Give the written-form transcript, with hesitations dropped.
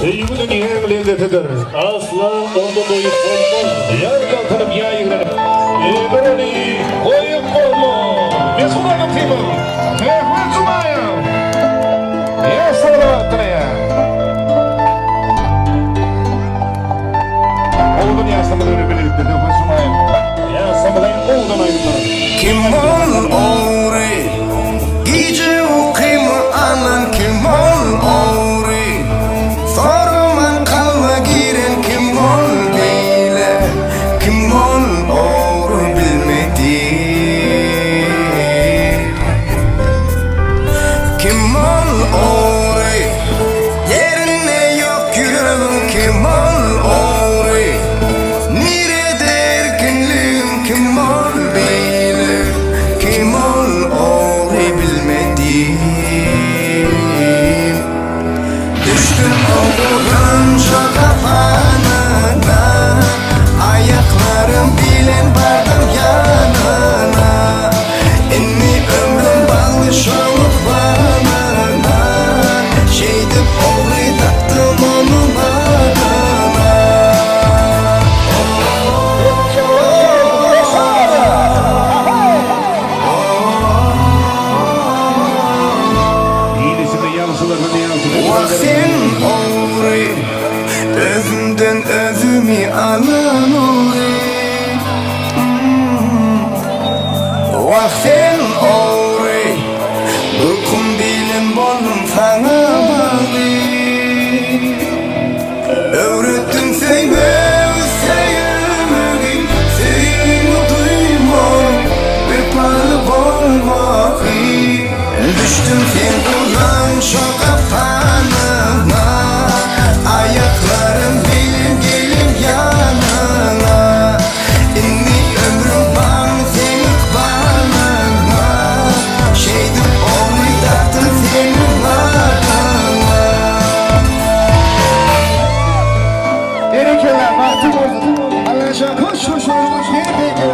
Sevgili dünya lezzetidir. Asla onda doyup olmaz. Yer kalkınıp yayılır. Öbürünü koyup olmaz. Biz bunu anlatayım. Mehmet Zumayım. Ya salavatına ya. Oğlun yasamını öyle belirtti. Mehmet Zumayım. Yasamını oğlun ayrılır. Kim ol ori? Gece okuyma anan kim ol ori? Sorman kalma giren kim ol beyle? Kim ol ori bilmedi? Kim ol ori? Yerine yok yüreğim kim ol ori? Nerede erkinliğim kim ol beyle? Kim ol ori bilmedim? Düştüm oğlanca kafanına, ayaklarım bilen vardım yanına. Enni ömrüm bağlı şanlık banana, şeydim ori taktım onun adına. İyilesinde yansılarını yansılar. Vaktin ori, özümden özümü alan ori. Vaktin ori, uykum bilim boldum sana bağlı. Öğrettin sevmeyi, sevmeyi, seni duymam, vefalı olmak. Düştüm sen kullan şu kafanına, ayaklarım benim gelip yanına. Inni ömrüm var senin bağlına, şeydim onu taktım senin adına. Erekeler, bahtı bozdu. Allah'a şah, hoş hoş olmuş, nerede?